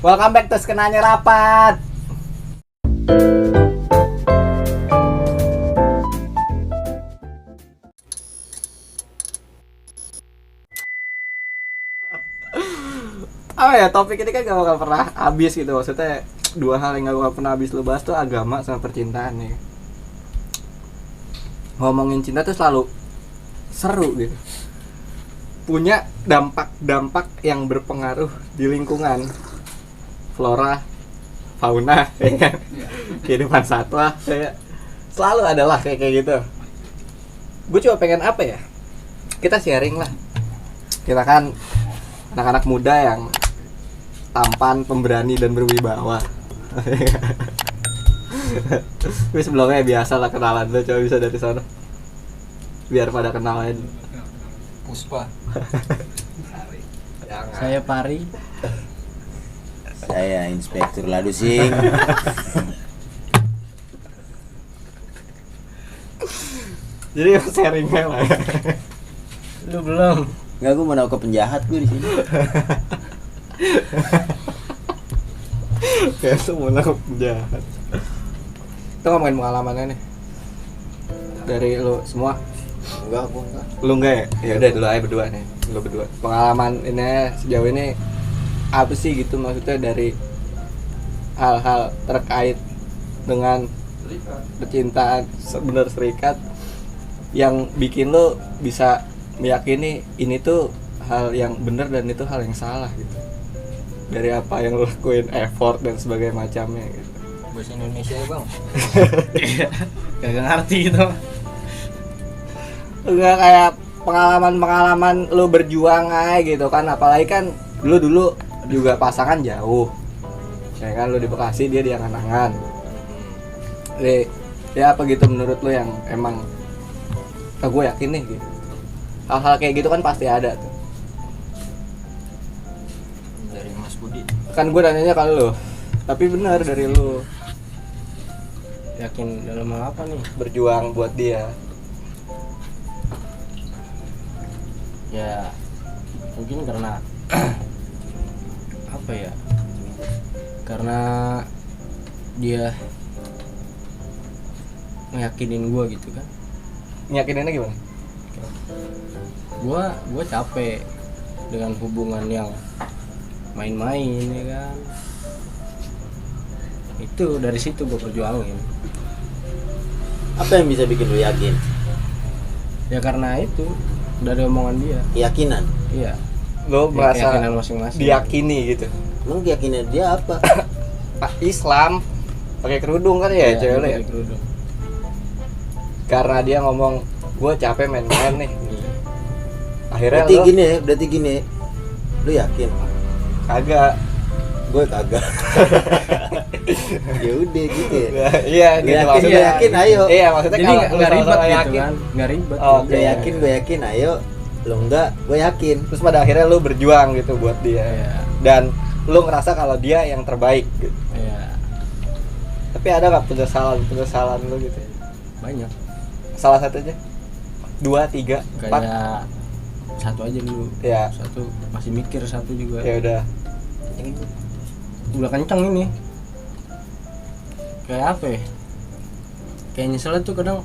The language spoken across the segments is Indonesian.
Welcome back to Skenanya Rapat. Apa ya, topik ini kan gak bakal pernah habis gitu. Maksudnya dua hal yang gak bakal pernah habis lu bahas tuh agama sama percintaan nih. Ngomongin cinta tuh selalu seru gitu. Punya dampak-dampak yang berpengaruh di lingkungan, flora, fauna, ya kan? Kehidupan satwa, kayak selalu adalah kayak gitu. Gue cuma pengen apa ya? Kita sharing lah. Kita kan anak-anak muda yang tampan, pemberani dan berwibawa. Tapi sebelumnya biasa lah kenalan tuh, coba bisa dari sana. Biar pada kenalin. Puspa. Saya Pari. Saya Inspektur Ladusing. Jadi sharingnya lah. Lu belum. Enggak, gue mau nangkep penjahat gue di sini. Kayak itu mau nangkep penjahat. Itu ngomongin pengalamannya nih. Dari lu semua. Enggak, gue enggak. Lu enggak ya? Ya udah dulu aja berdua nih. Lu berdua. Pengalaman ini sejauh ini apa sih gitu, maksudnya dari hal-hal terkait dengan percintaan sebenar serikat yang bikin lu bisa meyakini ini tuh hal yang benar dan itu hal yang salah gitu. Dari apa yang lu lakuin, effort dan sebagainya macamnya gitu. Bahasa Indonesia ya bang. Gak ngerti gitu. Enggak kayak pengalaman-pengalaman lu berjuang aja gitu kan, apalagi kan dulu juga pasangan jauh. Ya kan, lu di Bekasi, dia di Angan-Angan. Ya apa gitu menurut lu yang emang gue yakin nih gitu. Hal-hal kayak gitu kan pasti ada tuh. Dari Mas Budi. Kan gue nanyanya ke lu, tapi benar dari lu Yakin dalam hal apa nih? berjuang buat dia. Ya mungkin karena apa ya? Karena dia ngeyakinin gue gitu kan. Nyakininnya gimana? Gue capek dengan hubungan yang main-main ya kan. Itu dari situ gue perjuangin. Apa yang bisa bikin lu yakin? Ya karena itu dari omongan dia. Keyakinan. Iya. Lu merasa keyakinan masing-masing. diyakini gitu. Emang keyakinan dia apa? Pak Islam pakai kerudung kan ya, cewek lu ya? pakai kerudung. Karena dia ngomong gue capek main-main nih. Akhirnya Berarti gini. Lu yakin? kagak. Gue kagak. Ya udah gitu ya. Iya, Lu gitu yakin, maksudnya. lu yakin, ayo. Iya, maksudnya Jadi kalau nggak ribet gitu yakin, kan? Nggak ribet. Oh, Lu yakin, gue yakin, ayo. Lu enggak, gue yakin. terus pada akhirnya lu berjuang gitu buat dia. Iya. Dan lu ngerasa kalau dia yang terbaik gitu. Iya. Tapi ada nggak penyesalan lu gitu? Banyak. Salah satunya? 2, 3, 4? Kayak satu aja dulu. Ya. Satu masih mikir, satu juga. Ya udah. Udah kenceng ini. Kayak apa ya? Kayak nyeselnya tuh kadang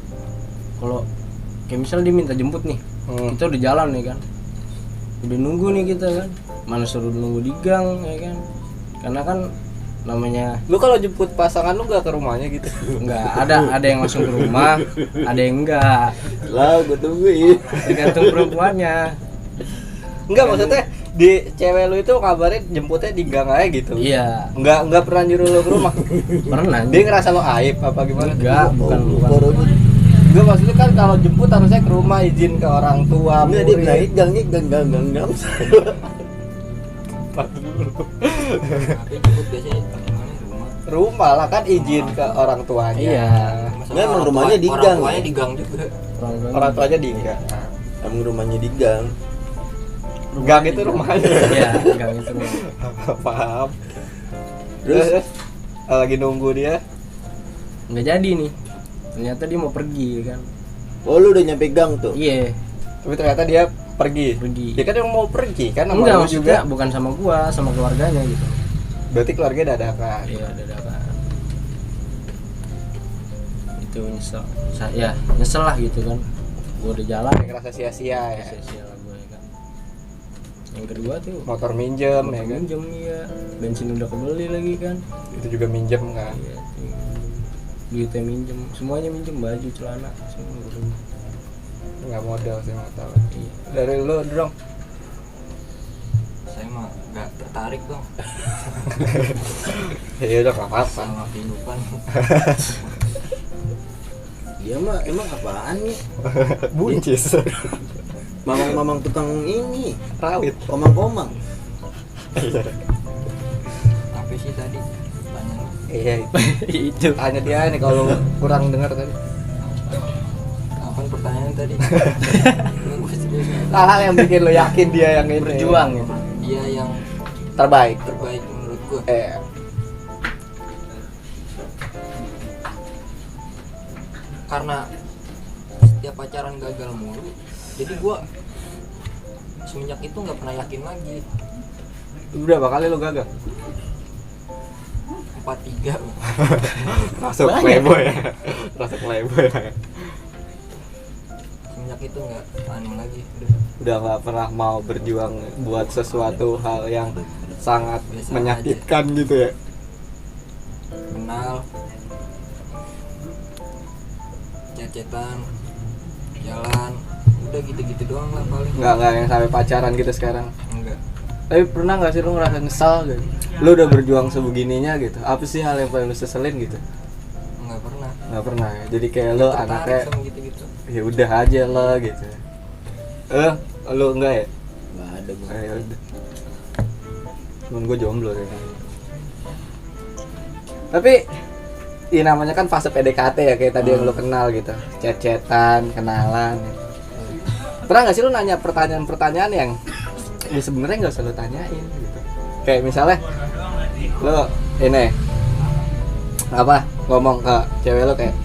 kalau kayak misalnya dia minta jemput nih. Kita udah jalan nih kan. Udah nunggu nih kita kan. Mana suruh nunggu di gang ya kan. Karena kan namanya Lu kalau jemput pasangan lu nggak ke rumahnya gitu? enggak ada yang langsung ke rumah, ada yang enggak. Lah, gue tungguin. Tergantung perempuannya. Enggak, maksudnya di cewek lu itu kabarin jemputnya di gang aja gitu. Iya, Enggak pernah nyuruh lu ke rumah. pernah. Dia ngerasa lu aib apa gimana? Enggak, bukan. Enggak, maksudnya kan kalau jemput harusnya ke rumah, izin ke orang tua. Enggak, dia naik gangnya gang. Tapi jemput biasanya mana rumah. Rumah lah kan, izin ke orang tuanya. Iya. Nggak, emang rumahnya di gang. Orang tuanya di gang juga. Orang tuanya di enggak. Emang rumahnya di gang. Gang itu rumahnya. Iya, enggak gitu. Paham. Terus lagi nunggu dia. Enggak jadi nih. Ternyata dia mau pergi kan. oh, lu udah nyampe gang tuh. Iya, Tapi ternyata dia pergi. pergi. Dia kan yang mau pergi kan sama Enggak, lu maksudnya bukan sama gua, sama keluarganya gitu. Berarti keluarga dadakan. Iya dadakan. Itu nyesel. Ya nyesel lah gitu kan. Gue udah jalan. Kayak ngerasa sia-sia ya. Sia-sia lah gue ya kan. Yang kedua tuh Motor minjem ya kan. minjem iya. Bensin udah kebeli lagi kan. Itu juga minjem kan. Iya. Duitnya minjem, semuanya minjem, baju, celana, semua gue minjem. Nggak modal sih nggak tahu. Iya. Dari lu dong. Saya mah nggak tertarik bang Ya udah nggak apa-apa. sama kehidupan. Dia mah emang apaan nih? Buncis. Mamang-mamang tukang ini, Rawit. komang-komang. Apa sih tadi pertanyaan? Iya. Itu. Tanya dia nih kalau kurang dengar tadi. Apaan pertanyaan tadi? Gua serius. Hal yang bikin lo yakin dia yang ini. Berjuang ya. Dia yang Terbaik. terbaik menurut gua. Karena setiap pacaran gagal mulu, jadi gua semenjak itu nggak pernah yakin lagi. Udah berapa kali lo gagal? 4-3 Masuk playboy ya. Masuk playboy ya. semenjak itu nggak anu lagi. Udah nggak pernah mau berjuang buat sesuatu hal yang sangat Biasa menyakitkan gitu ya. Kenal, cecetan, jalan, udah gitu-gitu doang lah paling. Nggak yang sampai pacaran gitu sekarang. Enggak. Tapi pernah nggak sih lo ngerasa nyesal gitu? Lo udah berjuang sebegininya gitu. Apa sih hal yang paling lo seselin gitu? Enggak pernah. Nggak pernah ya. Jadi kayak lo Tertarik anaknya sama gitu-gitu. ya udah aja lo gitu. Lo enggak ya? Nggak ada gua. Ya udah. Cuman gue jomblo ya kan. Tapi ya namanya kan fase PDKT ya kayak tadi yang lo kenal gitu. Chat-chatan, kenalan. Gitu. Pernah nggak sih lo nanya pertanyaan-pertanyaan yang ya sebenarnya nggak usah lo tanyain gitu. Kayak misalnya lo ini apa ngomong ke cewek lo kayak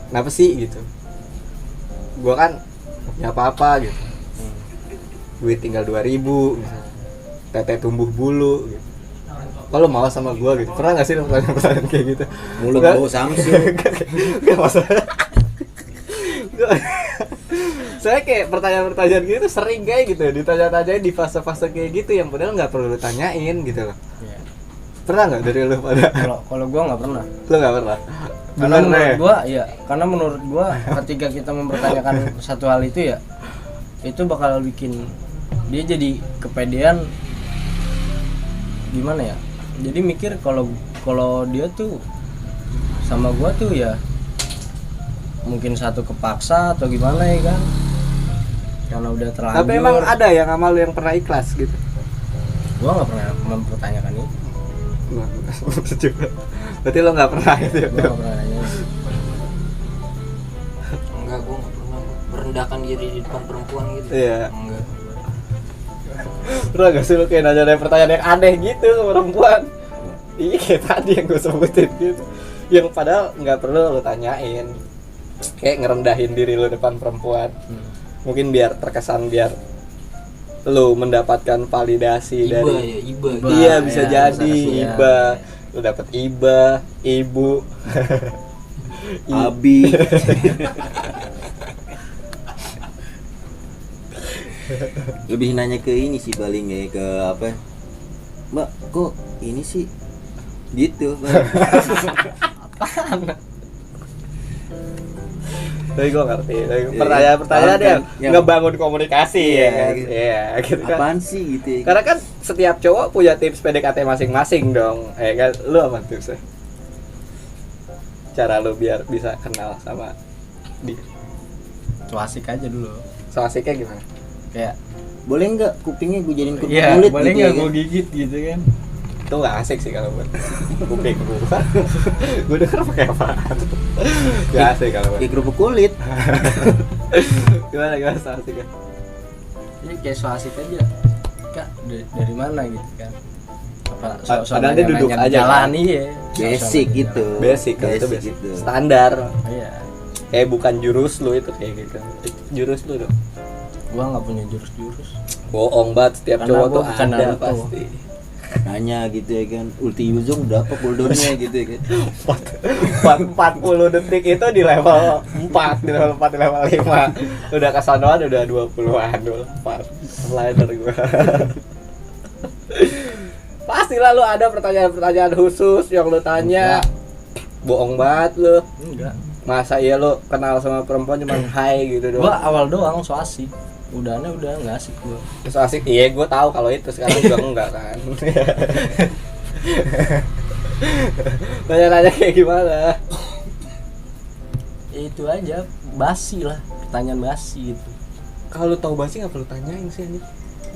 kenapa sih gitu, gua kan punya apa-apa gitu, duit tinggal 2.000 misalnya, tete tumbuh bulu gitu, kalau mau sama gua gitu. Pernah nggak sih lo pertanyaan kayak gitu? Mulut Nggak- bau Samsung. Gak masalah. Saya kayak pertanyaan-pertanyaan gitu sering kayak gitu ya, ditanya-tanyain di fase-fase kayak gitu yang padahal nggak perlu ditanyain gitu loh. Iya. Pernah nggak dari lu pada? Kalau gua nggak pernah. Lu nggak pernah? Karena Bener menurut deh. gua, iya. Karena menurut gua ketika kita mempertanyakan satu hal itu ya, itu bakal bikin dia jadi kepedean. Gimana ya? Jadi mikir kalau dia tuh sama gua tuh ya mungkin satu kepaksa atau gimana ya kan? Karena udah terlanjur. Tapi emang ada yang sama lu yang pernah ikhlas gitu? Gua nggak pernah mempertanyakan itu. Juga. Berarti lo nggak pernah gitu ya? Gua nggak pernah nanya. Enggak, gua nggak pernah merendahkan diri di depan perempuan gitu. Iya. Enggak. Pernah nggak sih lo kayak nanya pertanyaan yang aneh gitu ke perempuan? Iya kayak tadi yang gue sebutin gitu. Yang padahal nggak perlu lo tanyain. Kayak ngerendahin diri lo depan perempuan. Mungkin biar terkesan biar lo mendapatkan validasi Iba dari ya, iba. Iba. iya bisa ya, jadi bisa iba. Lo dapet iba, ibu. Abi. Lebih nanya ke ini sih paling ya, ke apa? Mbak, kok ini sih gitu, Bang. Tapi gue ngerti. Tapi Iya, pertanyaan-pertanyaan iya. yang ngebangun komunikasi Iya, ya kan. gitu. Iya, gitu kan. Apaan sih gitu ya? Karena kan setiap cowok punya tips PDKT masing-masing dong. Kan lu apa tipsnya? Cara lu biar bisa kenal sama dia. So asik aja dulu. So asiknya gimana? Kayak Boleh nggak kupingnya gue jadiin kerupuk iya, kulit boleh gitu nggak ya? gua gigit gitu kan? Itu nggak asik sih kalau buat kuping gua. Gua denger pakai apaan? Gak asik kalau buat. Kayak kerupuk kulit. Gimana so asiknya? Ini kayak so asik aja. Kak, dari mana gitu kan? Apa Padahal dia duduk aja, jalan kan? iya. Basic gitu. Basic kan itu basic. gitu. Standar. Iya. Kayak bukan jurus lu itu kayak gitu. Jurus lu dong. Gua nggak punya jurus-jurus. Bohong banget, setiap Karena cowok gua tuh bukan ada Naruto. pasti. Nanya gitu ya kan, ulti Yuzong berapa cooldownnya gitu ya kan. 40 detik itu di level 4, di level 4, di level 5. Udah kesanoan udah 20-an, 24. Slider gua. Pastilah lu ada pertanyaan-pertanyaan khusus yang lu tanya. Bohong banget lu. Enggak. Masa iya lu kenal sama perempuan cuma hai gitu doang. Gua awal doang so asik. Udahnya udah nggak asik gua. Terus asik, iya gue tahu kalau itu sekarang juga enggak kan. Nanya-nanya kayak gimana? Ya itu aja, basi lah, pertanyaan basi gitu. Kalau lu tahu basi nggak perlu tanyain sih ini.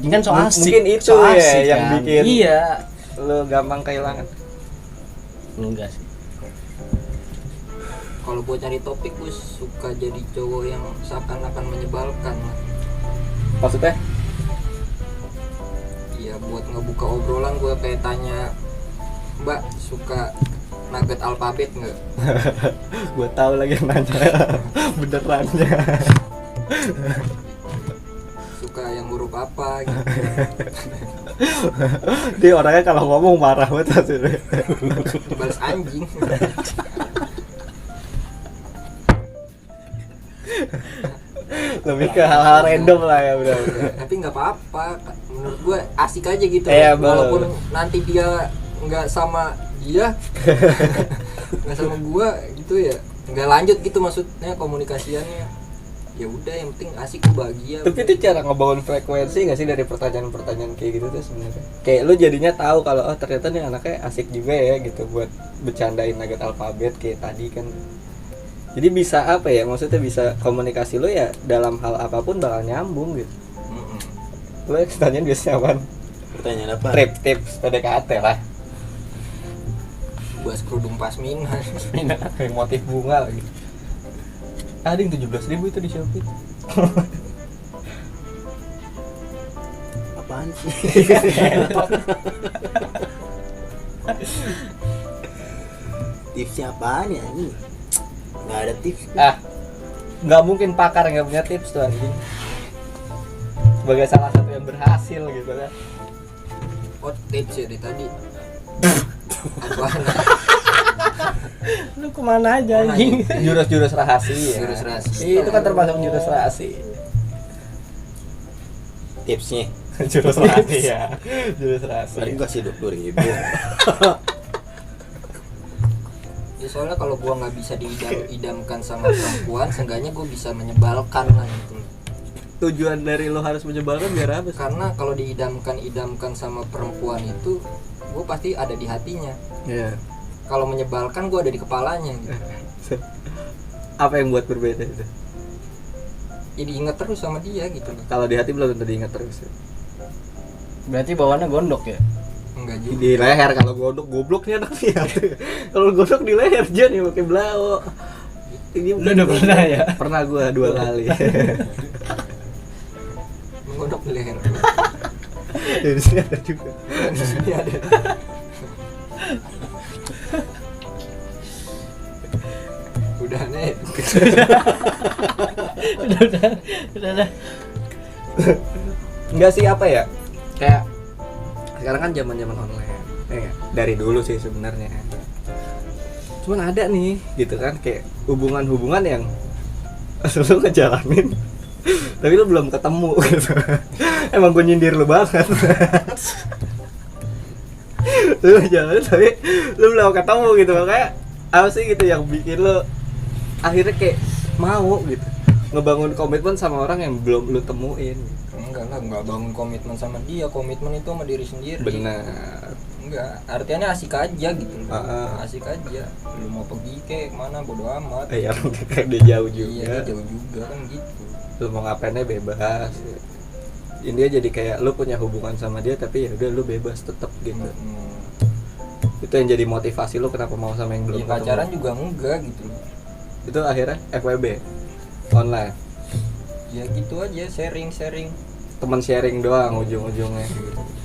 Ini kan so asik. Mungkin itu so ya asik, yang kan? bikin Iya. lu gampang kehilangan. Enggak sih. Kalau buat cari topik gue suka jadi cowok yang seakan-akan menyebalkan lah. Maksudnya? Iya, buat ngebuka obrolan gue kayak tanya, Mbak suka nugget alfabet nggak? Gue tahu lagi yang nanya. Benerannya. Suka yang huruf apa gitu. Dia orangnya kalau ngomong marah banget hasilnya. Balas anjing. Lebih ke hal-hal random lah ya udah. Tapi nggak apa-apa, menurut gue asik aja gitu. Iya, Walaupun bener. nanti dia nggak sama dia, nggak sama gue gitu ya, nggak lanjut gitu maksudnya komunikasiannya. Ya udah, yang penting asik, gue bahagia. Tapi itu cara ngebangun frekuensi nggak sih dari pertanyaan-pertanyaan kayak gitu tuh sebenarnya? Kayak lu jadinya tahu kalau oh ternyata nih anaknya asik juga ya gitu buat bercandain nugget alfabet kayak tadi kan. Jadi bisa apa ya? Maksudnya bisa komunikasi lu ya dalam hal apapun bakal nyambung gitu. Mm-mm. Lu tanyain biasanya apaan? Pertanyaan apa? Trip tips PDKT lah. Bahas kerudung pasmina. Motif bunga lagi. Ada yang 17.000 itu di Shopee. Apaan sih? Tipsnya apaan ya ini? Nggak ada tips. Nggak mungkin pakar nggak punya tips tuh anjing. Sebagai salah satu yang berhasil gitu kan. Oh, tips ya dari tadi. Apaan? Lu kemana aja anjing? Jurus-jurus rahasia. Jurus rahasia. Itu kan termasuk jurus rahasia. Tipsnya. Jurus rahasia. Jurus rahasia. Paling kasih 20.000. Ya soalnya kalau gua nggak bisa diidamkan sama perempuan, seenggaknya gua bisa menyebalkan lah gitu. Tujuan dari lo harus menyebalkan biar apa sih? Karena kalau diidamkan sama perempuan itu, gua pasti ada di hatinya. Iya. Kalau menyebalkan gua ada di kepalanya gitu. Apa yang buat berbeda itu? Jadi inget terus sama dia gitu loh. Kalau di hati belum tentu diingat terus ya. Berarti bawaannya gondok ya? Enggak juga. Di leher kalau gondok gobloknya anak sih. Kalau gondok di leher aja nih pakai blau. Ini Lu udah pernah ya? Pernah gua 2 kali. Menggodok di leher. Di sini ada juga. Di sini ada. Udah nih. Udah. Enggak sih apa ya? Kayak sekarang kan zaman-zaman online. Dari dulu sih sebenarnya. Cuman ada nih gitu kan kayak hubungan-hubungan yang lu ngejalanin tapi lu belum ketemu gitu. Emang gue nyindir lu banget. Lu ngejalanin tapi lu belum ketemu gitu, makanya apa sih gitu yang bikin lu akhirnya kayak mau gitu ngebangun komitmen sama orang yang belum lu temuin. Enggak lah, enggak bangun komitmen sama dia. Komitmen itu sama diri sendiri. Benar. Enggak, artinya asik aja gitu. Ah. Asik aja. Lu mau pergi ke mana bodo amat. Ya kayak udah jauh Iya, juga. dia jauh juga kan gitu. Lu mau ngapainnya bebas. India jadi kayak lu punya hubungan sama dia tapi ya udah lu bebas tetap gitu. Itu yang jadi motivasi lu kenapa mau sama yang belum Ya, pacaran juga enggak gitu. Itu akhirnya FWB online. Ya gitu aja, sharing. Teman sharing doang ujung-ujungnya.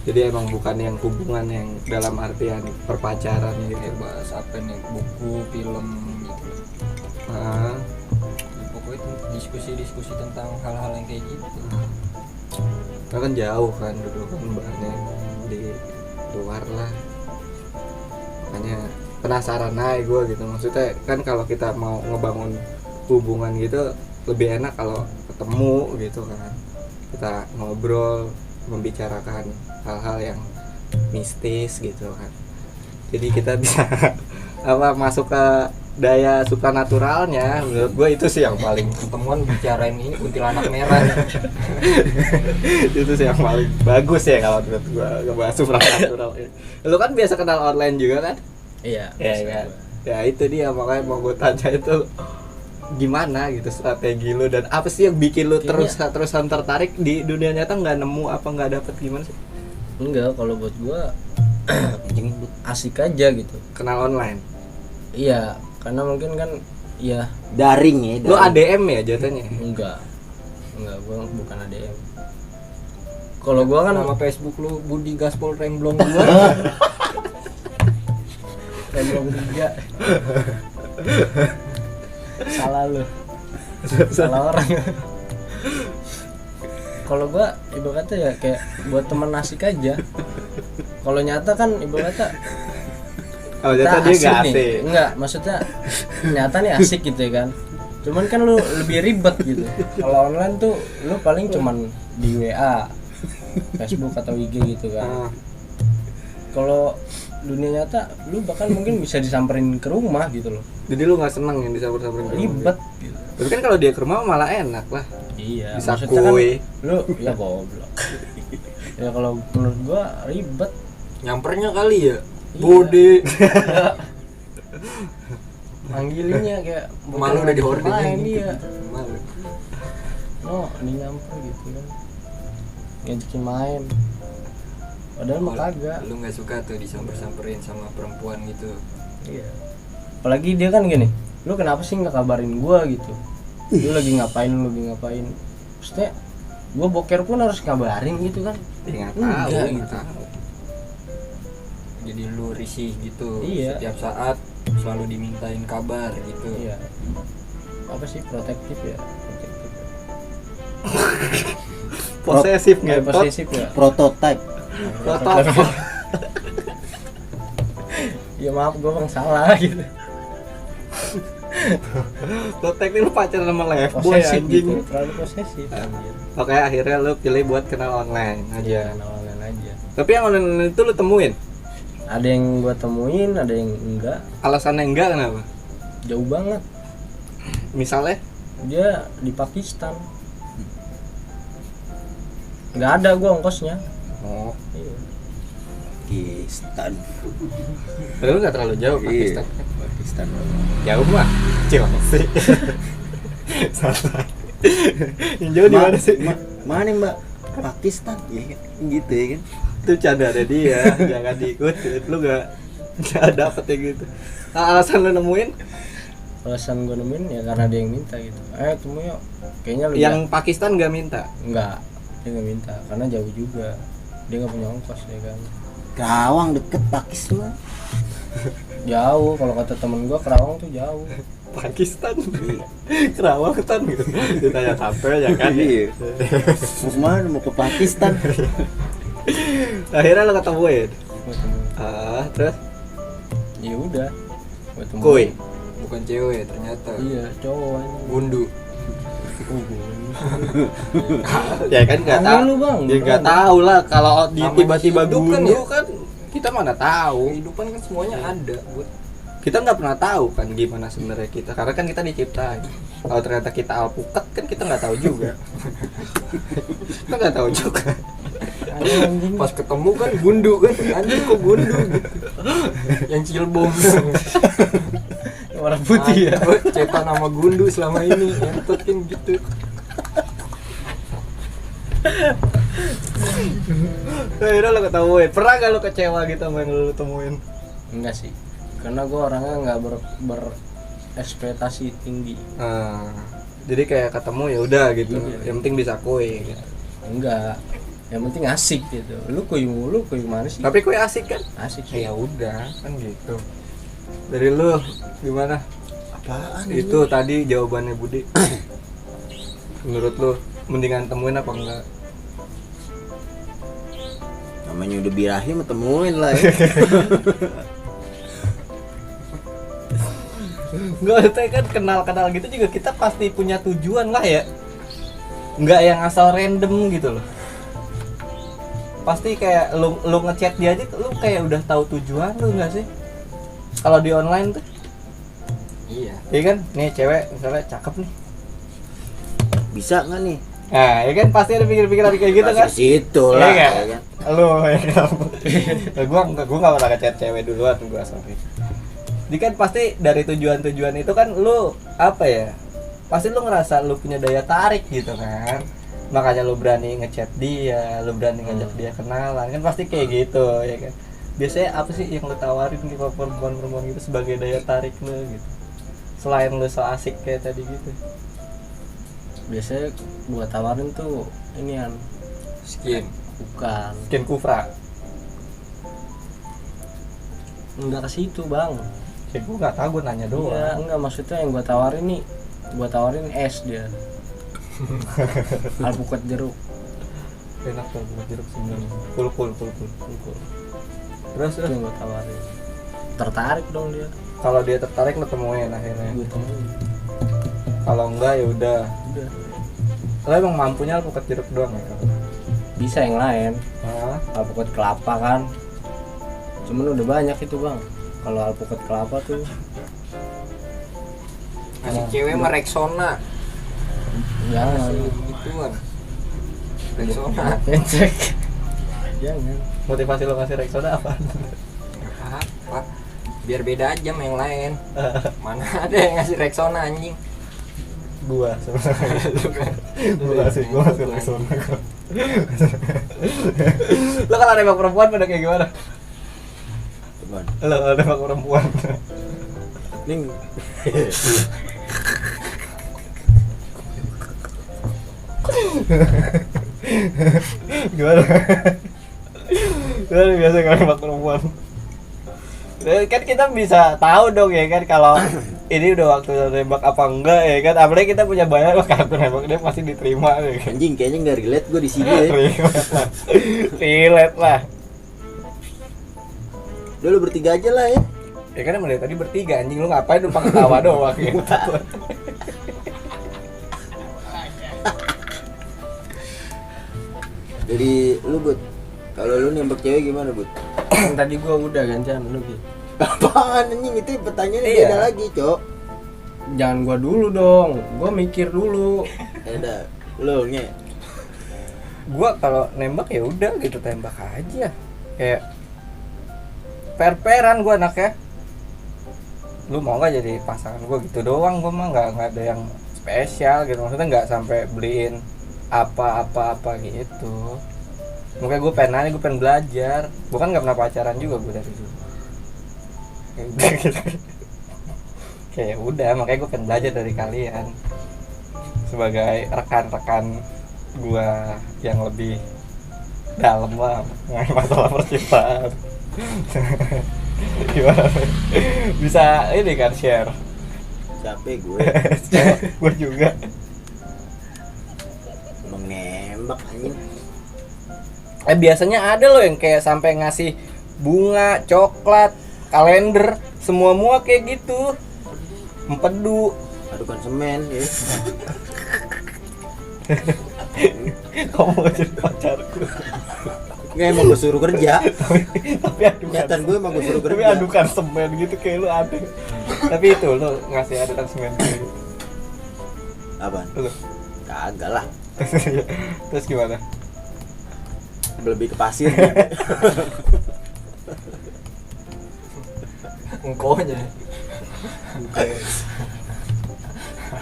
Jadi emang bukan yang hubungan yang dalam artian perpacaran gitu. Kayak bahas apa nih, buku, film gitu. Nah, Pokoknya itu diskusi-diskusi tentang hal-hal yang kayak gitu. Nah, kan jauh kan dulu kan bahannya di luar lah, makanya penasaran aja gue gitu. Maksudnya kan kalau kita mau ngebangun hubungan gitu lebih enak kalau ketemu gitu kan, kita ngobrol, membicarakan hal-hal yang mistis gitu kan, jadi kita bisa apa masuk ke daya supranaturalnya. Menurut gue itu sih yang paling Ketemuan bicarain ini kuntilanak merah. itu sih yang paling bagus ya kalau menurut gue ngebahas supranatural. Lu kan biasa kenal online juga kan? Iya. Ya, ya. Ya itu dia, makanya mau gue tanya itu gimana gitu strategi lu dan apa sih yang bikin lu terusan tertarik di dunia nyata, nggak nemu apa nggak dapet, gimana sih? Enggak, kalau buat gua asik aja gitu. Kenal online. Iya, karena mungkin kan ya Daring ya. Lu ADM ya jatuhnya? enggak, gua bukan ADM. Kalau gua kan Nama Facebook lu Budi Gaspol Remblong 2. Remblong 3. Salah lu. Salah orang. Kalau gua ibu kata ya kayak buat teman asik aja. Kalau nyata kan ibu kata Kalau jatuh dia nggak nih. asik. Enggak, maksudnya nyata nih asik gitu ya kan. Cuman kan lu lebih ribet gitu. Kalau online tuh lu paling cuman di WA, Facebook atau IG gitu kan. Kalau dunia nyata lu bahkan mungkin bisa disamperin ke rumah gitu loh. Jadi lu nggak seneng yang disamper-samperin ke rumah? Ribet gitu. Tapi kan kalau dia ke rumah malah enak lah. Iya, Bisa maksudnya kan kue. lu ya goblok. Ya kalau menurut gua ribet. Nyampernya kali ya. Iya. Budi. Manggilinnya kayak Malu udah dihording. main dia. Malu. No, ini nyamper gitu kan. Ngajakin main. Padahal mah kagak. Lu nggak suka tuh disamper-samperin sama perempuan gitu. Iya. Apalagi dia kan gini, lu kenapa sih nggak kabarin gua gitu? Lu lagi ngapain? Maksudnya gua boker pun harus kabarin gitu kan? Ya, nggak Enggak, tahu gitu. nggak tahu. Jadi lu risih gitu. Iya. Setiap saat selalu dimintain kabar gitu. Iya. Apa sih protektif ya? Protektif. Posesif ngentot. Posesif ya. Prototype. Prototype. Ya maaf gua bang salah gitu. Protektif lu pacaran sama lefboy Posesif anjing. gitu, terlalu posesif anjir. Oke, akhirnya lu pilih buat kenal online aja. Iya, online aja. Tapi yang online itu lu temuin? Ada yang gua temuin, ada yang enggak. Alasannya enggak kenapa? Jauh banget. Misalnya? Dia di Pakistan. Nggak ada gua ongkosnya. Oh, Iya. Pakistan. padahal nggak terlalu jauh Pakistan. Pakistan. Jauh mah, Cilengsi. Santai. Yang jauh di mana sih? Mana Mbak? Pakistan. Ya, gitu ya kan. Itu canda ada dia, jangan diikutin. Lu nggak dapet ya gitu. Alasan lu nemuin? Alasan gua nemuin ya karena dia yang minta gitu. Temu yuk. Kayaknya lu Yang Pakistan nggak minta. enggak. Dia nggak minta karena jauh juga. Dia nggak punya ongkos ya kan. Kerawang deket Pakistan. Jauh, kalau kata temen gua Kerawang tuh jauh. Pakistan, Kerawang gitu. Ditanya sampai ya kan? Iya. Mau kemana? Mau ke Pakistan. Akhirnya lo ketemuin. Gua temuin. Terus? Ya udah. Gua temuin. Kuy. Bukan cewek ternyata. Iya, cowok anjing. Gundu. Ya kan nggak Aneh tahu. lu, Bang. Ya nggak tahu lah kalau di Namanya tiba-tiba hidup kan gundu ya? kan kita mana tahu. Kehidupan kan semuanya ada, Bud. Kita nggak pernah tahu kan gimana sebenarnya kita, karena kan kita diciptain. Kalau ternyata kita alpukat kan kita nggak tahu juga. Kita nggak tahu juga. Aneh, anjing. Pas ketemu kan gundu kan, anjing kok gundu gitu. Yang cilbom. Warna putih ya. Gua cetan sama gundu selama ini, entot kan gitu. Akhirnya lo ketemuin. Pernah gak lo kecewa gitu sama yang lo temuin? Enggak sih. Karena gua orangnya nggak berekspektasi tinggi. Jadi kayak ketemu ya udah gitu. Iya. Yang penting bisa kue gitu. Enggak. Yang penting asik gitu. Lu kuy mulu, kuy mana sih? Tapi kue asik kan? Asik sih. Ya udah kan gitu. Dari lu gimana? Apaan? Itu tadi jawabannya Budi. Menurut lu mendingan temuin apa enggak? Namanya udah birahi mah temuin lah ya. Enggak, itu kan kenal-kenal gitu juga kita pasti punya tujuan lah ya. Enggak yang asal random gitu loh. Pasti kayak lu ngechat dia aja lu kayak udah tahu tujuan lu enggak sih? Kalau di online tuh Iya. iya kan, nih cewek misalnya cakep nih. Bisa nggak nih? Nah, ya kan pasti ada pikir-pikiran kayak gitu kan? Pasti situ Iya lah. kan? Ya kan? Lu ya kan? gua enggak pernah ngechat cewek duluan, gua sorry. Jadi kan pasti dari tujuan-tujuan itu kan lu apa ya? Pasti lu ngerasa lu punya daya tarik gitu kan. Makanya lu berani ngechat dia, lu berani ngajak dia kenalan. Kan pasti kayak gitu ya kan. Biasanya apa sih yang lu tawarin gitu perempuan-perempuan gitu sebagai daya tarik lu gitu? Selain lu so asik kayak tadi gitu. Biasanya gua tawarin tuh inian Skin. bukan, Skin Kufra. enggak ke situ bang. Ya gua enggak tahu, gua nanya Iya, doang. enggak, maksudnya yang gua tawarin nih, gua tawarin es dia. Alpukat jeruk. Enak tuh buat jeruk sebenarnya. Pul. Terus Itu yang gua tawarin. Tertarik dong dia. kalau dia tertarik lu temuin akhirnya. Gua temuin. Kalau enggak ya udah. Udah. Lo emang mampunya alpukat jeruk doang ya? Bisa yang lain. Hah? Alpukat kelapa kan. Cuman udah banyak itu bang. Kalau alpukat kelapa tuh Kasih cewek mah Rexona. jangan. Kasih gituan. Rexona. Pencek. Jangan. Motivasi lo ngasih Rexona apa? Apa? Biar beda aja sama yang lain. Mana ada yang ngasih Rexona anjing. Gua sebenarnya. Gua ngasih Rexona. Lo kalau nembak perempuan pada kayak gimana? Teman. Lo kalau nembak perempuan. Ning. Gimana? Gimana biasa kalau nembak perempuan? Kan kita bisa tahu dong ya kan kalau ini udah waktu nembak apa enggak ya kan, apalagi kita punya banyak loh kartu nembak dia pasti diterima ya kan. Anjing kayaknya nggak relate gue di sini ya. Relate lah. Udah lu bertiga aja lah ya. Ya kan emang dari tadi bertiga anjing, lu ngapain numpang ketawa doang gitu. Jadi lu Bud, kalau lu nembak cewek gimana Bud? Tadi gua udah gantian lu gitu. Apaan anjing, itu pertanyaannya Iya. beda lagi cok. Jangan gua dulu dong. Gua mikir dulu. Ada lu nge. Gua kalau nembak ya udah gitu, tembak aja. Kayak per-peran gua anaknya. Lu mau nggak jadi pasangan gua gitu doang, gua mah nggak ada yang spesial gitu, maksudnya nggak sampai beliin apa-apa gitu. Makanya gue pengen nanya, gue pengen belajar. Gue kan nggak pernah pacaran juga gue dari dulu. Kayak udah gitu. Kayak udah, makanya gue pengen belajar dari kalian sebagai rekan-rekan gue yang lebih dalam lah mengenai masalah percintaan. Gimana? Bisa ini kan share. Capek gue. Gue juga. Emang nembak anjing. Biasanya ada loh yang kayak sampai ngasih bunga, coklat, kalender, semua kayak gitu. Empedu. Adukan semen ya. Kamu mau jadi pacarku. Nggak emang gue suruh kerja. Tapi adukan. Niatan gue emang gue suruh Tapi kerja. adukan semen gitu kayak lu aneh. Tapi itu lu ngasih adukan semen gitu. Apaan? Lu. Kagak lah. Terus gimana? Lebih ke pasir. Engkonya.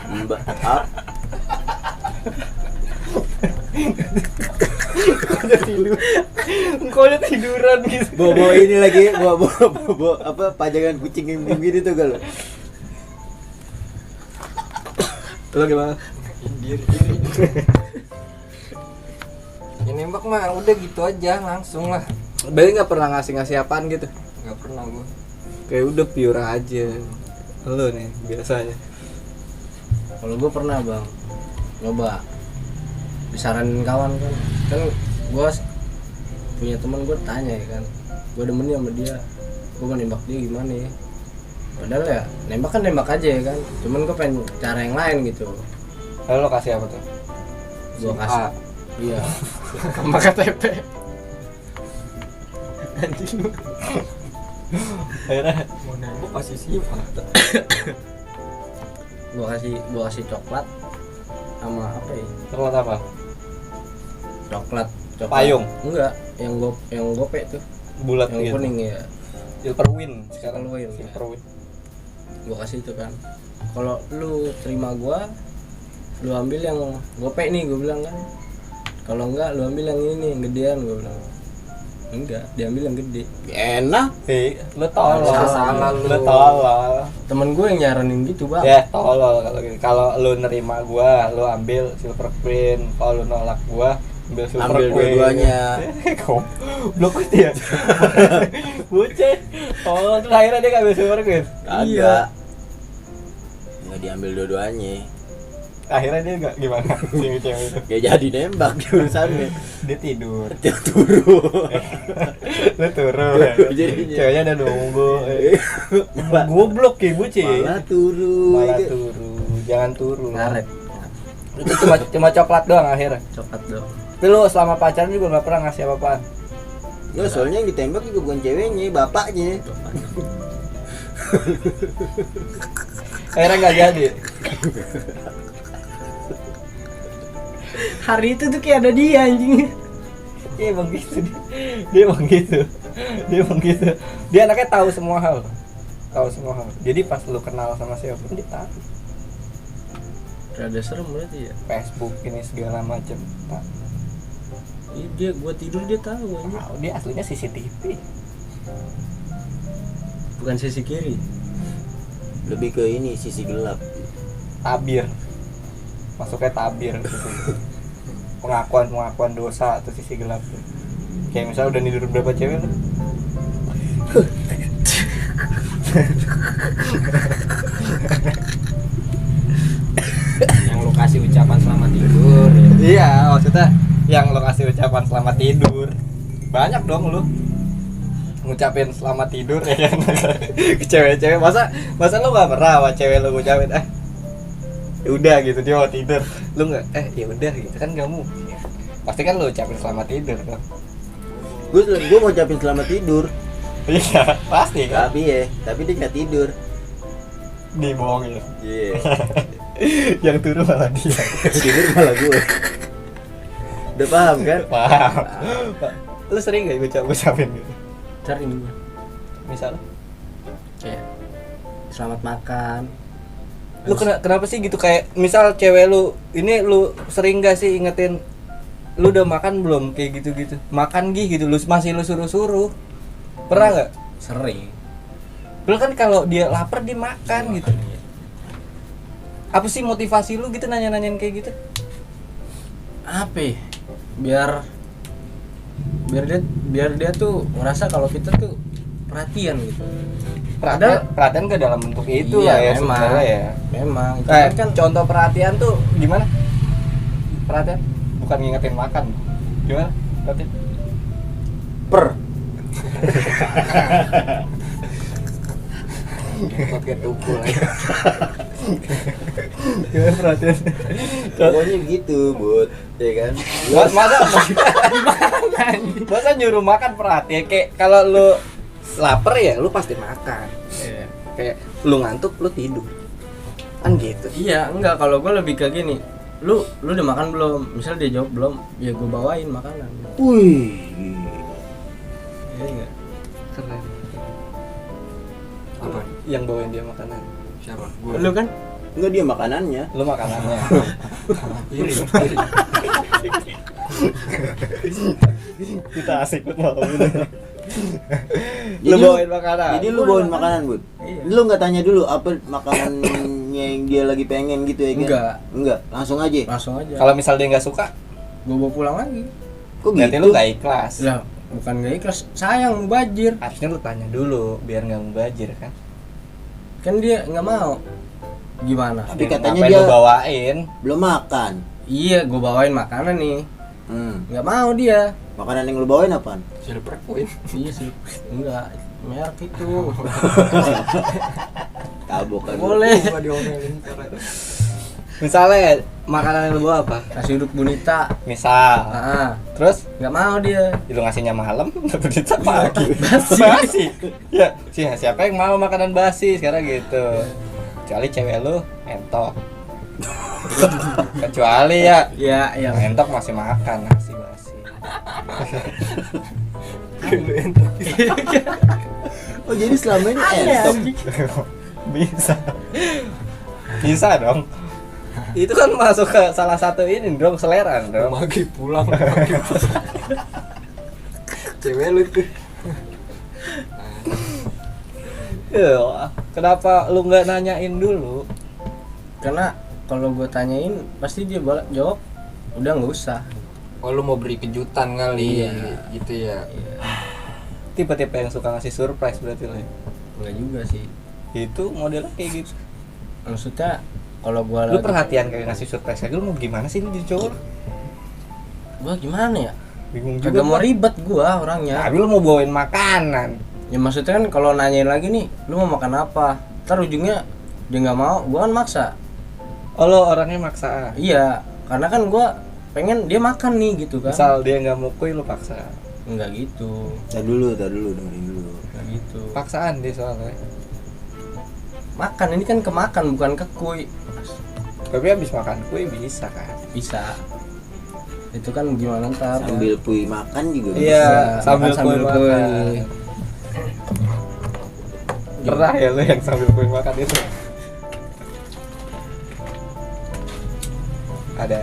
Mbak, ah, Engkau udah tiduran gitu. bawa ini lagi, bawa apa pajangan kucing yang begini tuh kalau. Lu gimana? Ya nembak mah udah gitu aja langsung lah. Berarti nggak pernah ngasih apaan gitu? Nggak pernah gua. Kayak udah pure aja. Lu nih biasanya. Kalau gua pernah bang, nyoba disaranin kawan kan gue punya teman, gue tanya ya kan, gue demennya sama dia, gue mau nembak dia gimana ya, padahal ya nembak kan nembak aja ya kan, cuman gue pengen cara yang lain gitu. Lalu lo kasih apa tuh? Gue SIM kasih A. iya sama KTP. Anjing lu. Akhirnya Mau nembak kasih sifat. gue kasih coklat sama apa ya, coklat apa? coklat Payung? enggak, yang gope tuh, Bulat yang gitu. kuning ya, Silverwin sekarang. Silverwin, ya. Silverwin. gue kasih itu kan, kalau lu terima gue, lu ambil yang gope nih, gue bilang kan, kalau enggak lu ambil yang ini yang gedean, gue bilang. Enggak, diambil yang gede. Enak. Lu tolol. Salah lu. Lu tolol. Temen gue yang nyaranin gitu bang. Ya, tolol kalau gini. Kalau lu nerima gua, lu ambil Silver Queen. Kalau lu nolak gua, ambil Silver Ambil Queen. dua-duanya. Goblok dia. Buceh. Oh, terus akhirnya dia ngambil Silver Queen. Kagak. Enggak diambil dua-duanya. Akhirnya dia enggak gimana? Si cewek itu. Ya jadi nembak di urusannya. Dia tidur. Dia turun. Lu turun. Jadinya. Ceweknya udah nunggu. Goblok ya, buceh. Malah turun. Malah turun. Jangan turun. Ngaret. Itu cuma coklat doang akhirnya. Coklat dong. Tapi lu selama pacaran juga nggak pernah ngasih apa-apaan. Ya soalnya yang ditembak juga bukan ceweknya, bapaknya. Akhirnya nggak jadi. Hari itu tuh kayak ada dia anjing. Iya emang gitu. Dia emang gitu. Dia emang gitu. Dia anaknya tahu semua hal. Tahu semua hal. Jadi pas lu kenal sama siapa pun dia tahu. Rada serem berarti ya. Facebook ini segala macam. Tahu. Iya, dia gua tidur dia tahu anjing. Tahu dia aslinya CCTV. Bukan sisi kiri. Lebih ke ini sisi gelap. Tabir. Masuknya tabir gitu. Pengakuan dosa atau sisi gelap tuh. Kayak misalnya udah nidur berapa cewek lu? Yang lu kasih ucapan selamat tidur. Iya, maksudnya yang lo kasih ucapan selamat tidur. Banyak dong lu ngucapin selamat tidur ya kan ke cewek-cewek. Masa lu gak pernah sama cewek lu ngucapin ya udah gitu dia mau tidur. Lu enggak ya udah gitu kan gak mungkin. Pasti kan lu ucapin selamat tidur dong. Gue mau ucapin selamat tidur. Iya, pasti kan. Tapi dia nggak tidur. Dibohongin. Iya. Yang turun malah dia. Tidur malah gue. Udah paham kan? Paham. Lu sering gak ucapin gitu? Sering gua. Misal Kayak selamat makan. lu kenapa sih gitu, kayak misal cewek lu ini lu sering gak sih ingetin lu udah makan belum kayak gitu-gitu, makan gitu lu masih lu suruh-suruh, pernah nggak? Sering. Lu kan kalau dia lapar dia makan gitu. Iya. Apa sih motivasi lu gitu nanya-nanyain kayak gitu? Apa ya? biar dia tuh ngerasa kalau kita tuh perhatian gitu. Perhatian ke dalam bentuk itu Iya, lah ya memang. sebenarnya ya. Memang. Kan contoh perhatian tuh gimana? Perhatian bukan ngingetin makan. Gimana? Perhatian. Pakai tukul aja. Gimana perhatian? Pokoknya gitu, Bud. Ya kan? Masa nyuruh makan perhatian, kayak kalau lu lapar ya lu pasti makan. Iya. Kayak lu ngantuk lu tidur. Kan gitu. Iya, enggak, kalau gue lebih ke gini. Lu udah makan belum? Misal dia jawab belum, ya gue bawain makanan. Wih. Iya enggak? Keren. Apa? Yang bawain dia makanan. Siapa? Lu kan? Enggak, dia makanannya. Lu makanannya. Iri. Kita asik banget malam ini. Jadi Lu bawain makanan. Jadi lu bawain makanan, Bud. Iya. Lu nggak tanya dulu apa makanannya yang dia lagi pengen gitu ya kan? Enggak, langsung aja. Langsung aja. Kalau misal dia nggak suka, gue bawa pulang lagi. Kok berarti gitu? lu nggak ikhlas. Lah, bukan gak ikhlas, sayang mubazir. Harusnya lu tanya dulu biar nggak mubazir kan. Kan dia nggak mau. Gimana? Tapi katanya Ngapain dia lu bawain? belum makan. Iya, gue bawain makanan nih. Nggak mau dia. Makanan yang lu bawain apaan? Silver Queen. Iya sih. Enggak, merek itu. Tabok kan. Boleh. Gua diomelin karena Misalnya makanan yang lu bawa apa? Nasi uduk Bunita. Misal. Ah, Terus nggak mau dia. lu ngasihnya malam, dapat duit pagi. Basi. Basi. Ya, siapa yang mau makanan basi sekarang gitu. Kecuali cewek lu entok. Kecuali ya Ya, yang entok masih makan nasi basi. Oh jadi selama ini entok. Bisa. Bisa dong. Itu kan masuk ke salah satu ini dong, selera dong. maghrib pulang. Maghrib. Cewek lu tuh. Ya, kenapa lu nggak nanyain dulu? karena kalau gue tanyain pasti dia jawab udah nggak usah. Oh lu mau beri kejutan kali. Iya. Gitu ya. Tipe-tipe yang suka ngasih surprise berarti lu. Enggak juga sih. Itu modelnya kayak gitu. Maksudnya kalau gue Lu perhatian kayak ngasih surprise kayak lu mau gimana sih lu jadi cowok? gue gimana ya? Bingung juga. Kagak mau gua. ribet gue orangnya. Tapi lu mau bawain makanan. Ya maksudnya kan kalau nanyain lagi nih, lu mau makan apa? Ntar ujungnya dia nggak mau, gue kan maksa. Oh lu orangnya maksa. Iya, karena kan gue pengen dia makan nih gitu kan. Misal dia nggak mau kuy lu paksa. Enggak gitu, Tar dulu, dengerin dulu. enggak gitu. Paksaan dia soalnya. Makan ini kan kemakan bukan kekuy. Tapi habis makan kuy bisa kan? Bisa. Itu kan gimana ntar? Sambil puy makan juga Iya, Bisa, sambil makan sambil kuy kuy. makan. Pernah ya lu yang sambil kuy makan itu? Ada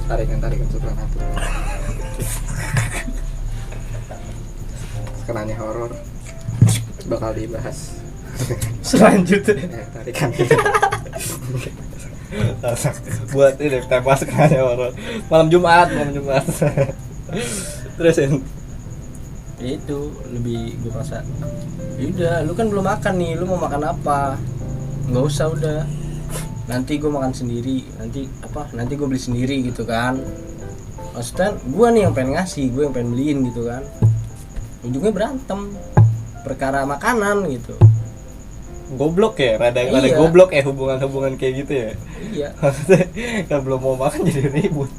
tarikan Supranatural. Kenanya horor bakal dibahas Selanjutnya. tarikan gitu. Buat ini kita bahas kenanya horor malam Jumat terusin. Itu lebih gue rasa. Yaudah, lu kan belum makan nih, lu mau makan apa? Nggak usah udah. Nanti gue makan sendiri, nanti gue beli sendiri gitu kan. Maksudnya gue nih yang pengen ngasih, gue yang pengen beliin gitu kan. Ujungnya berantem perkara makanan gitu. Goblok ya, rada Iya. goblok ya hubungan kayak gitu ya. Iya. Maksudnya kalau belum mau makan jadi ribut.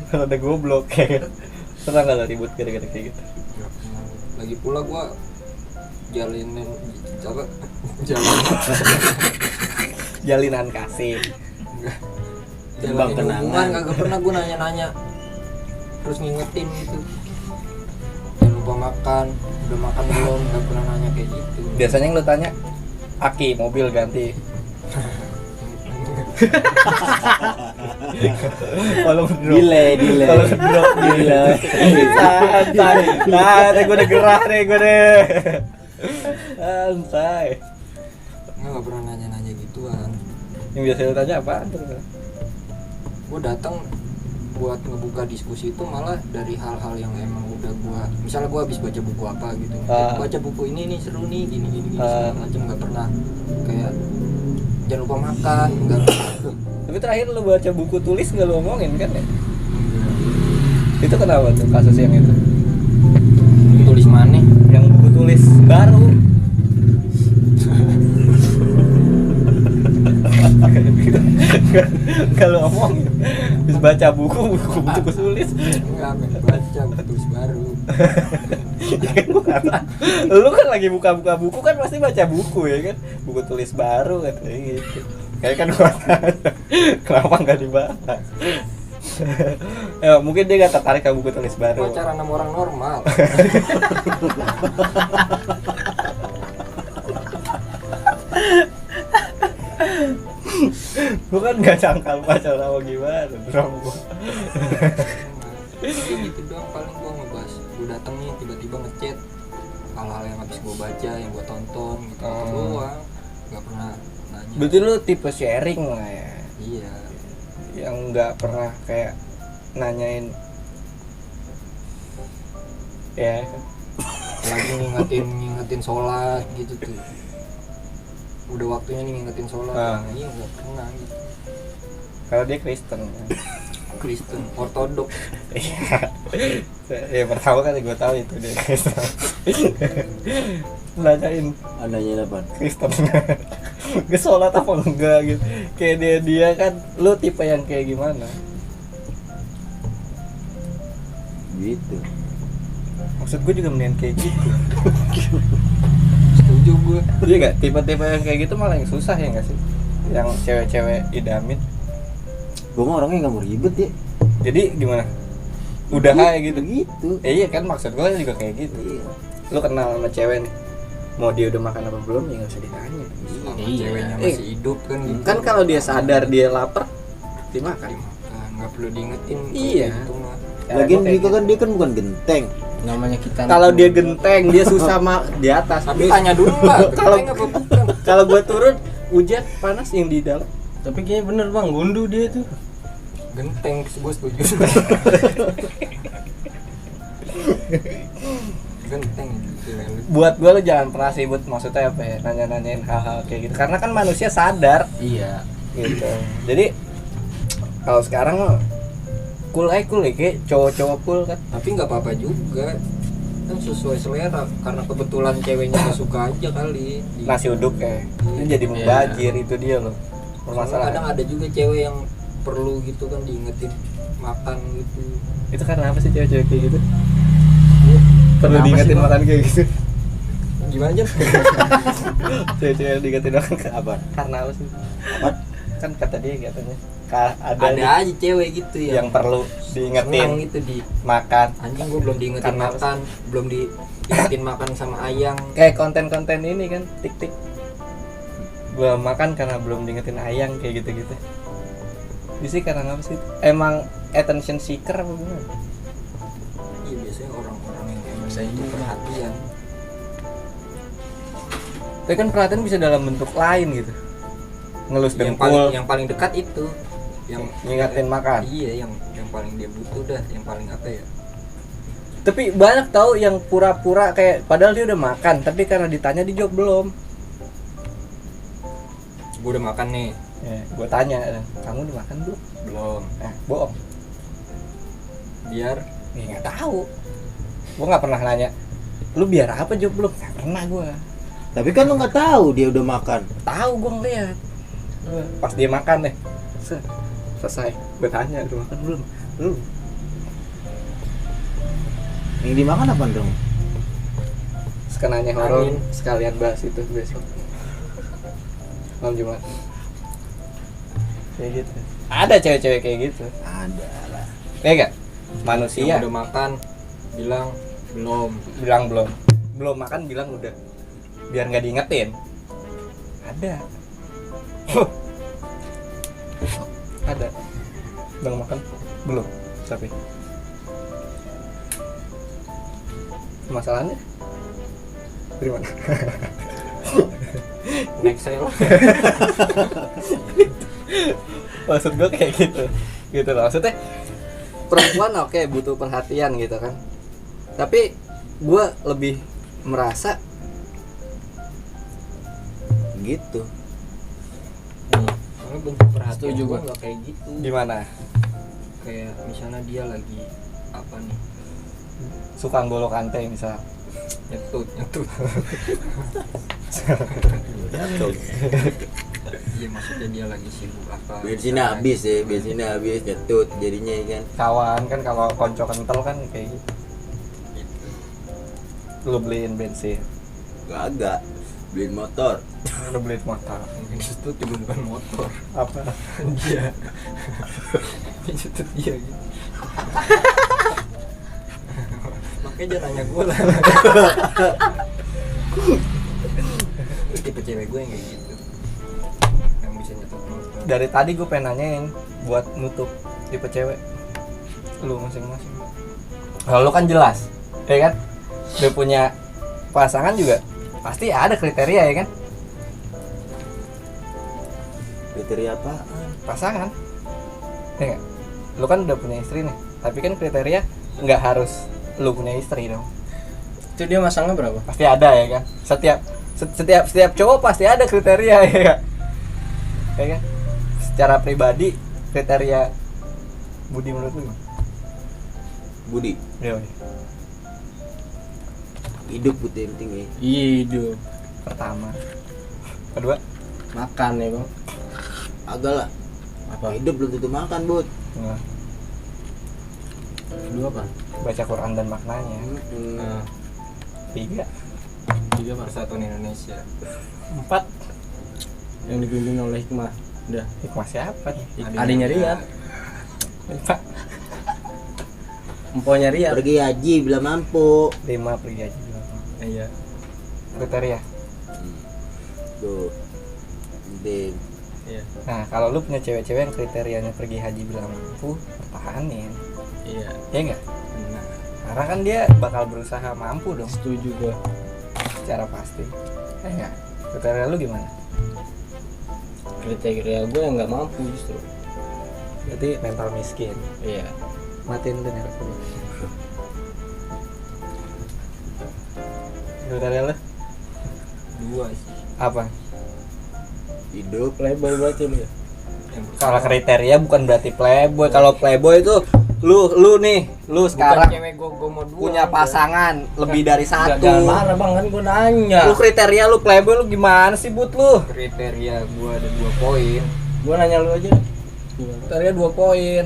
Kalau ada goblok ya. Pernah nggak lo ribut gara-gara kayak gitu? Lagi pula gua jalinin apa? Jalan. Jalinan kasih. Timbang Jalanin kenangan. hubungan kagak pernah gua nanya-nanya. Terus ngingetin gitu. Jangan lupa makan, udah makan belum? Gak pernah nanya kayak gitu. Biasanya yang lo tanya, aki mobil ganti. Kalau Delay. Kalau drop Delay. santai. Nah, gue udah gerah nih gue deh. Santai. Nggak pernah nanya-nanya gituan. Yang biasa lo tanya apaan tuh? Gue datang buat ngebuka diskusi itu malah dari hal-hal yang emang udah gue, misalnya gue habis baca buku apa gitu, baca buku ini nih seru nih gini segala macam. Nggak pernah kayak jangan lupa makan, enggak. Tapi terakhir lo baca buku tulis nggak lo omongin kan ya? Itu kenapa tuh kasus yang itu? Tulis mana? Yang buku tulis baru. Kalau omong habis baca buku tulis. Enggak, baca buku tulis baru. Ya kan gua kata, lu kan lagi buka buku kan pasti baca buku ya kan, buku tulis baru katanya gitu. Kayak kan gua tanya, kenapa nggak dibahas? Ya, mungkin dia nggak tertarik ke buku tulis baru. Pacaran sama orang normal. Gua kan nggak sangkal pacar sama gimana, dong. Kayak gitu doang paling gua ngebahas. Gua dateng nih tiba-tiba ngechat hal-hal yang habis gua baca, yang gua tonton gitu doang. Nggak pernah nanya. Berarti lu tipe sharing lah ya, Iya. yang nggak pernah kayak nanyain. Ya, Lagi ngingetin sholat gitu tuh. udah waktunya nih ngingetin sholat. Iya nggak pernah gitu. Kalau dia Kristen. Kristen ortodoks. Ya pertama kali gue tahu itu dia Kristen. Nanyain Adanya apa? Kristen. Gue sholat apa enggak gitu. Kayak dia kan, lu tipe yang kayak gimana? Gitu. Maksud gue juga mendingan kayak gitu. Setuju gue. Iya nggak? Tipe-tipe yang kayak gitu malah yang susah ya nggak sih? Yang cewek-cewek idamin. Gue mah orangnya nggak mau ribet ya. Jadi gimana? Udah kayak gitu. Gitu. Iya kan, maksud gue juga kayak gitu. Iya. Lu kenal sama cewek nih, mau dia udah makan apa belum ya nggak usah ditanya. Selama Iya. ceweknya masih hidup kan gitu. Kan kalau dia sadar dia lapar, dimakan. Dimakan, nggak perlu diingetin. Iya. Gitu mah. Lagian Kayak juga kan dia kan bukan genteng. Namanya kita kalau dia genteng, dia susah di atas. Tapi tanya dulu lah. Kalau- Genteng apa bukan? Kalau gua turun hujan panas yang di dalam. tapi kayaknya bener bang, gundu dia tuh. Genteng, gue setuju. Genteng gitu kan. Buat gua lu jangan pernah sibuk, maksudnya apa ya, nanya-nanyain hal-hal kayak gitu. Karena kan manusia sadar Iya. gitu. Jadi kalau sekarang mah cool ya, kayak cowok-cowok cool kan. Tapi nggak apa-apa juga. Kan sesuai selera. Karena kebetulan ceweknya nggak suka aja kali. Nasi uduk ya. Itu jadi mubazir, itu dia loh. Soalnya Permasalahan. kadang ada juga cewek yang perlu gitu kan diingetin makan gitu. Itu karena apa sih cewek-cewek kayak gitu? Perlu Kenapa diingetin sih, Bang? makan kayak gitu. Gimana aja? Cewek-cewek diingetin makan Apa? karena apa sih? Apa? Kan kata dia katanya ada Ada aja cewek gitu yang perlu senang diingetin gitu di makan. anjing gue belum diingetin Karena apa makan, belum diingetin makan sama ayang. Kayak konten-konten ini kan, tik-tik. Belum makan karena belum diingetin ayang kayak gitu-gitu. Bisa karena apa sih? Emang attention seeker apa gimana? Iya biasanya orang-orang yang emang Bisa itu iya. perhatian. Tapi kan perhatian bisa dalam bentuk lain gitu. Ngelus dengkul, Yang paling dekat itu yang ngingetin makan. Iya, yang paling dia butuh dah, yang paling apa ya? Tapi banyak tahu yang pura-pura kayak padahal dia udah makan, tapi karena ditanya dijawab belum. Gue udah makan nih. Ya, gue tanya, kamu udah makan belum? Belum. Bohong. Biar Ya nggak tahu. Gue nggak pernah nanya. Lu biar apa jawab belum? Nggak pernah gue. Tapi kan lu nggak tahu dia udah makan. Tahu gue ngeliat. Pas dia makan deh. Selesai. Gue tanya, udah makan belum? Belum. Yang dimakan apa dong? Sekenanya horor Angin. sekalian bahas itu besok. Malam Jumat. Kayak gitu. Ada cewek-cewek kayak gitu. Ada lah. Ya enggak? Manusia yang udah makan bilang belum. bilang belum. Belum makan bilang udah. Biar nggak diingetin. Ada. Ada. Udah makan? Belum. Tapi masalahnya dari mana? Next sale. Maksud gue kayak gitu loh, maksudnya perempuan oke, butuh perhatian gitu kan, tapi gue lebih merasa Gitu. Karena bentuk perhatian Setuju gue gua. nggak kayak gitu. gimana, Kayak misalnya dia lagi apa nih, suka golok kante misal, nyetut iya maksudnya dia lagi sibuk apa Bensinnya habis ya, bensinnya habis nyetut jadinya ya kan. kawan kan kalau konco kental kan kayak gitu, lu beliin bensin, Kagak. Beliin motor. lu beliin motor, mungkin nyetut juga bukan motor. apa? Dia nyetut dia gitu. Makanya jangan nanya gue lah. Tipe cewek gue yang kayak gitu, yang bisa nyetut motor. Dari tadi gue pengen nanyain buat nutup tipe cewek lu masing-masing. Kalau lu kan jelas, ya kan? Dia punya pasangan juga pasti ada kriteria ya kan? Kriteria apa? Pasangan, ya nggak? Lu kan udah punya istri nih, tapi kan kriteria nggak harus lu punya istri dong. Itu dia masangnya berapa? Pasti ada ya kan. Setiap cowok pasti ada kriteria ya kan. Ya kan? Secara pribadi kriteria Budi menurut lu gimana? Budi Iya. hidup putih penting ya. Hidup. Pertama. Kedua, Makan ya bang. Agak lah. Apa? Hidup belum tentu makan, Bud. nah, Kedua apa? baca Quran dan maknanya. Nah, Tiga, tiga apa? Persatuan Indonesia. empat, Yang dipimpin oleh hikmah. Udah. hikmah siapa nih? Adanya Riyad. Lima, Emponya Riyad. Pergi haji bila mampu. lima pergi aja. Iya. Kriteria. Tuh. Penting. Iya. Nah, kalau lu punya cewek-cewek yang kriterianya pergi haji bilang mampu, pertahanin. Iya. Ya enggak? Benar. Karena kan dia bakal berusaha mampu dong Setuju gua. secara pasti. Ya enggak? Kriteria lu gimana? Kriteria gue yang nggak mampu justru. Berarti mental miskin. Iya. Matiin tuh merek dulu. Kriteria lu Dua sih. apa? Hidup Playboy berarti lu ya. Yang Kalau kriteria bukan berarti playboy. Kalau playboy itu lu nih, lu sekarang sekarang cewek gua mau dua. punya pasangan lebih dari Jangan satu. marah bang, kan gue nanya. Lu kriteria lu playboy lu gimana sih, But lu? Kriteria gua ada 2 poin. Gue nanya lu aja. Gimana? Kriteria 2 poin.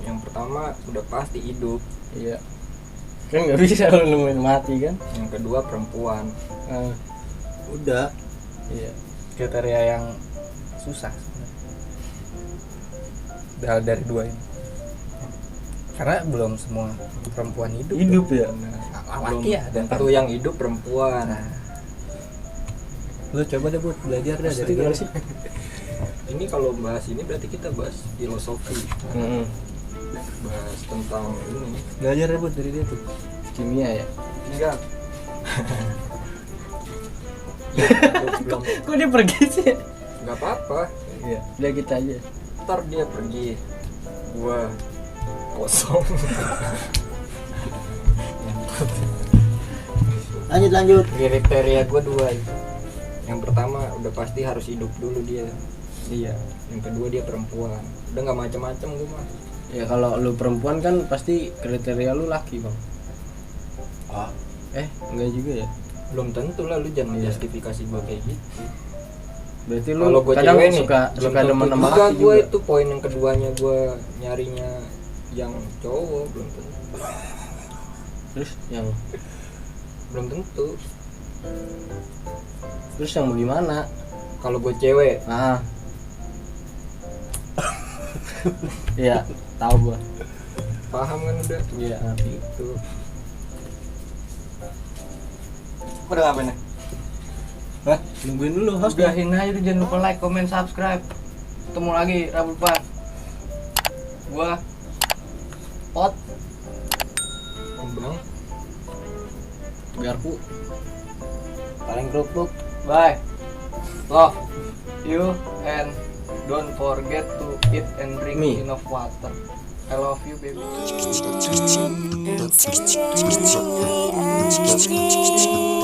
Yang pertama udah pasti hidup. Iya. Kan nggak bisa lu nemuin mati kan? Yang kedua perempuan. Ah, udah. iya. Kriteria yang susah sebenarnya. Dari dua ini. Karena belum semua perempuan hidup. Hidup ya. Laki ya dan Tentu yang hidup perempuan. Nah, lu coba deh Bud, belajar deh dari Gimana gue. sih? Ini kalau bahas ini berarti kita bahas filosofi. Bahas tentang ini. Belajar deh Bud dari dia tuh. Kimia ya. Enggak. Belum. Kok dia pergi sih? Enggak apa-apa. Iya. Udah kita aja. Ntar dia pergi. Gua kosong. Lanjut. Kriteria gua 2 itu. Yang pertama udah pasti harus hidup dulu dia. Iya. Yang kedua dia perempuan. Udah nggak macam-macam gua mah. Ya kalau lu perempuan kan pasti kriteria lu laki bang. Ah, Enggak juga ya. Belum tentu lah, lu jangan justifikasi gua kayak gitu. Berarti lu Kalau gua kadang cewek nih, suka belum suka tentu demen sama juga laki gua juga. itu poin yang keduanya gua nyarinya yang cowok belum tentu. Terus yang terus yang bagaimana? Kalau gue cewek Ah. Iya, tahu gua. paham kan udah Iya. gitu. Udah ngapain nih? Hah? Nungguin dulu host. Udahin aja tuh, jangan lupa like, comment, subscribe. Ketemu lagi Rabu depan. Gua Pot Bang, Garpu. paling grup. Bye. Love you and don't forget to eat and drink Me. enough water. I love you baby. Thank you.